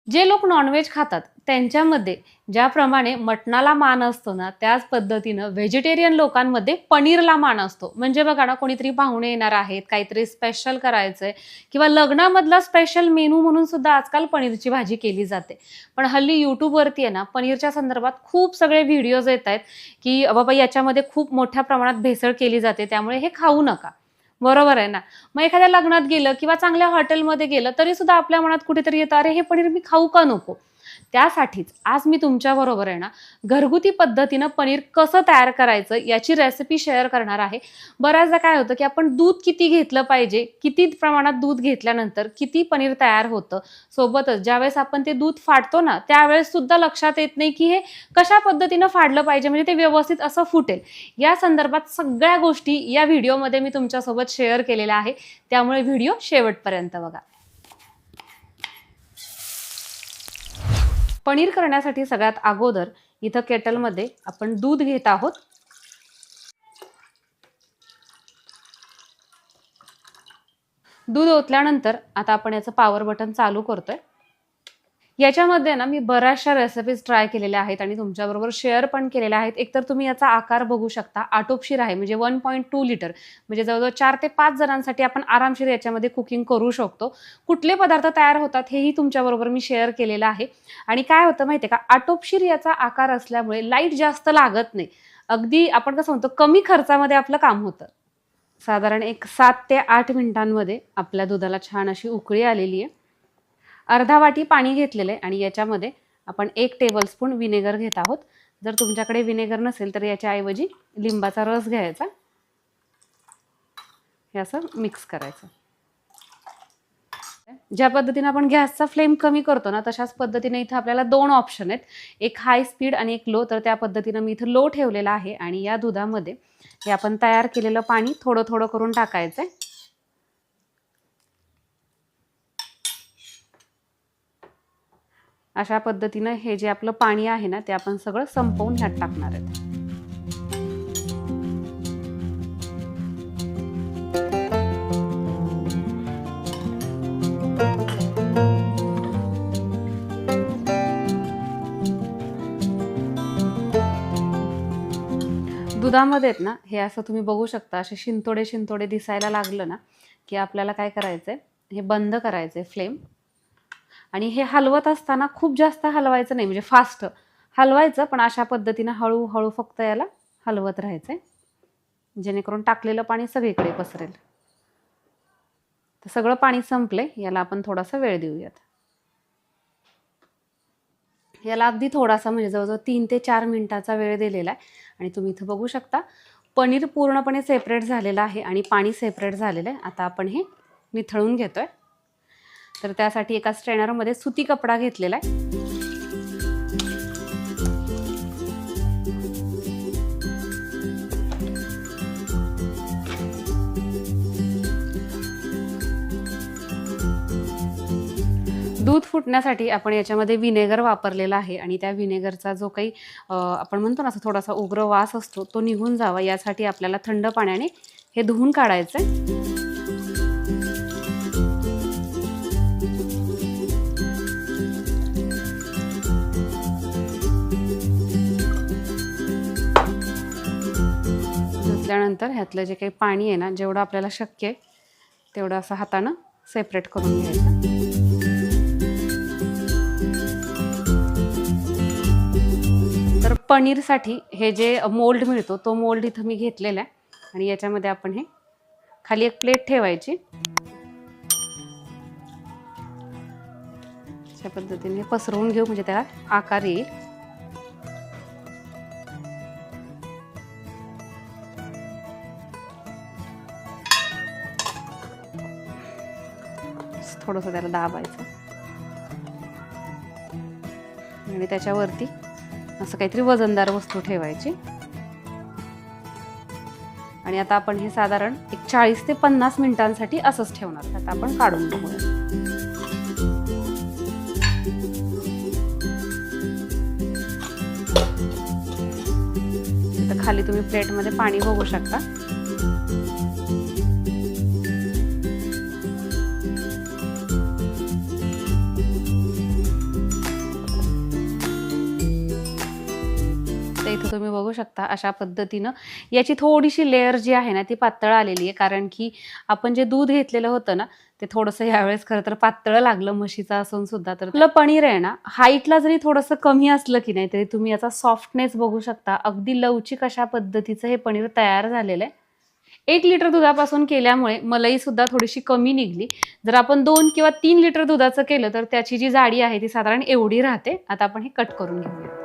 जे लोक नॉनव्हेज खातात त्यांच्यामध्ये ज्याप्रमाणे मटणाला मान असतो ना, त्याच पद्धतीनं व्हेजिटेरियन लोकांमध्ये पनीरला मान असतो. म्हणजे बघा ना, कोणीतरी पाहुणे येणार आहेत, काहीतरी स्पेशल करायचंय किंवा लग्नामधला स्पेशल मेनू म्हणून सुद्धा आजकाल पनीरची भाजी केली जाते. पण हल्ली YouTubeवरती आहे ना, पनीरच्या संदर्भात खूप सगळे व्हिडिओज येत आहेत, की बाबा याच्यामध्ये खूप मोठ्या प्रमाणात भेसळ केली जाते, त्यामुळे हे खाऊ नका. बरोबर आहे ना. मग एखाद्या लग्नात गेलं किंवा चांगल्या हॉटेलमध्ये गेलं तरी सुद्धा आपल्या मनात कुठेतरी येतं, अरे हे पनीर मी खाऊ का नको? त्यासाठीच आज मी तुमच्याबरोबर आहे ना, घरगुती पद्धतीनं पनीर कसं तयार करायचं याची रेसिपी शेअर करणार आहे. बऱ्याचदा काय होतं, की आपण दूध किती घेतलं पाहिजे, किती प्रमाणात दूध घेतल्यानंतर किती पनीर तयार होतं. सोबतच ज्यावेळेस आपण ते दूध फाडतो ना, त्यावेळेस सुद्धा लक्षात येत नाही, की हे कशा पद्धतीनं फाडलं पाहिजे म्हणजे ते व्यवस्थित असं फुटेल. या संदर्भात सगळ्या गोष्टी या व्हिडिओमध्ये मी तुमच्यासोबत शेअर केलेल्या आहे. त्यामुळे व्हिडिओ शेवटपर्यंत बघा. पनीर करण्यासाठी सगळ्यात अगोदर इथं केटलमध्ये आपण दूध घेत आहोत. दूध ओतल्यानंतर आता आपण याचं पॉवर बटन चालू करतोय. याच्यामध्ये ना मी बऱ्याचशा रेसिपीज ट्राय केलेल्या आहेत आणि तुमच्याबरोबर शेअर पण केलेल्या आहेत. एकतर तुम्ही याचा आकार बघू शकता, आटोपशीर आहे म्हणजे 1.2 लिटर म्हणजे जवळजवळ 4 ते 5 जणांसाठी आपण आरामशीर याच्यामध्ये कुकिंग करू शकतो. कुठले पदार्थ तयार होतात हेही तुमच्याबरोबर मी शेअर केलेलं आहे. आणि काय होतं माहिती आहे का, आटोपशीर याचा आकार असल्यामुळे लाईट जास्त लागत नाही. अगदी आपण कसं म्हणतो कमी खर्चामध्ये आपलं काम होतं. साधारण एक 7 ते 8 मिनिटांमध्ये आपल्या दुधाला छान अशी उकळी आलेली आहे. अर्धा वाटी पाणी घेतलेलं आहे आणि याच्यामध्ये आपण 1 टेबलस्पून विनेगर घेत आहोत. जर तुमच्याकडे विनेगर नसेल तर याच्याऐवजी लिंबाचा रस घ्यायचा. हे असं मिक्स करायचं. ज्या पद्धतीने आपण गॅसचा फ्लेम कमी करतो ना, तशाच पद्धतीने इथं आपल्याला 2 ऑप्शन आहेत, एक हाय स्पीड आणि एक लो. तर त्या पद्धतीनं मी इथं लो ठेवलेला आहे आणि या दुधामध्ये हे आपण तयार केलेलं पाणी थोडं थोडं करून टाकायचंय. अशा पद्धतीनं हे जे आपलं पाणी आहे ना, ते आपण सगळं संपवून ह्यात टाकणार आहेत. दुधामध्ये आहेत ना, हे असं तुम्ही बघू शकता, असे शिंतोडे शिंतोडे दिसायला लागलं ना, की आपल्याला काय करायचंय, हे बंद करायचंय फ्लेम. आणि हे हलवत असताना खूप जास्त हलवायचं नाही, म्हणजे फास्ट हलवायचं, पण अशा पद्धतीनं हळूहळू फक्त याला हलवत राहायचंय, जेणेकरून टाकलेलं पाणी सगळीकडे पसरेल. तर सगळं पाणी संपले, याला आपण थोडासा वेळ देऊयात. याला अगदी थोडासा म्हणजे जवळजवळ 3 ते 4 मिनिटाचा वेळ दिलेला आहे. आणि तुम्ही इथं बघू शकता पनीर पूर्णपणे सेपरेट झालेलं आहे आणि पाणी सेपरेट झालेलं आहे. आता आपण हे निथळून घेतोय. तर त्यासाठी एका स्ट्रेनरमध्ये सुती कपडा घेतलेला आहे. दूध फुटण्यासाठी आपण याच्यामध्ये विनेगर वापरलेला आहे आणि त्या विनेगरचा जो काही आपण म्हणतो ना असं थोडासा उग्र वास असतो तो निघून जावा यासाठी आपल्याला थंड पाण्याने हे धुवून काढायचंय. धुतल्यानंतर ह्यातलं जे काही पाणी आहे ना, जेवढं आपल्याला शक्य आहे तेवढं असं हातानं सेपरेट करून घ्यायचं. तर पनीरसाठी हे जे मोल्ड मिळतो तो मोल्ड इथं मी घेतलेला आहे आणि याच्यामध्ये आपण हे खाली एक प्लेट ठेवायची. अशा पद्धतीने पसरवून घेऊ म्हणजे त्याला आकार येईल. थोडंसं त्याला दाबायचं आणि त्याच्यावरती असं काहीतरी वजनदार वस्तू ठेवायची. आणि आता आपण हे साधारण एक 40 ते 50 मिनिटांसाठी असंच ठेवणार. आता आपण काढून बघूया. इथं खाली तुम्ही प्लेटमध्ये पाणी बघू शकता. इथं तुम्ही बघू शकता अशा पद्धतीनं याची थोडीशी लेअर जी आहे ना ती पातळ आलेली आहे, कारण की आपण जे दूध घेतलेलं होतं ना ते थोडंसं यावेळेस खरं तर पातळ लागलं म्हशीचं असून सुद्धा. तर आपलं पनीर आहे ना हाईटला जरी थोडंसं कमी असलं की नाही तरी तुम्ही याचा सॉफ्टनेस बघू शकता. अगदी लवचिक अशा पद्धतीचं हे पनीर तयार झालेलं आहे. 1 लिटर दुधापासून केल्यामुळे मलाई सुद्धा थोडीशी कमी निघली. जर आपण 2 किंवा 3 लिटर दुधाचं केलं तर त्याची जी जाडी आहे ती साधारण एवढी राहते. आता आपण हे कट करून घेऊया.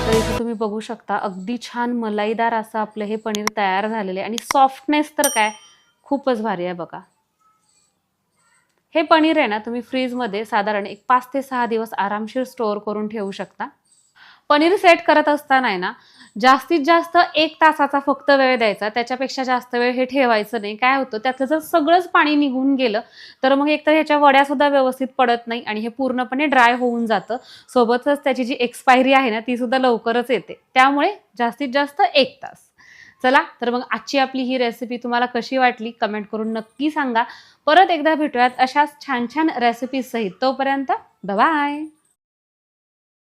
तर इथे तुम्ही बघू शकता अगदी छान मलाईदार असं आपलं हे पनीर तयार झालेलं आहे आणि सॉफ्टनेस तर काय खूपच भारी आहे बघा. हे पनीर आहे ना तुम्ही फ्रीजमध्ये साधारण एक 5 ते 6 दिवस आरामशीर स्टोअर करून ठेवू शकता. पनीर सेट करत असताना आहे ना जास्तीत जास्त 1 तासाचा फक्त वेळ द्यायचा, त्याच्यापेक्षा जास्त वेळ हे ठेवायचं नाही. काय होतं त्यातलं जर सगळंच पाणी निघून गेलं तर मग एकतर ह्याच्या वड्या सुद्धा व्यवस्थित पडत नाही आणि हे पूर्णपणे ड्राय होऊन जातं. सोबतच त्याची जी एक्सपायरी आहे ना ती सुद्धा लवकरच येते. त्यामुळे जास्तीत जास्त 1 तास. चला तर मग आजची आपली ही रेसिपी तुम्हाला कशी वाटली कमेंट करून नक्की सांगा. परत एकदा भेटूयात अशाच छान छान रेसिपीज सहित. तोपर्यंत बाय.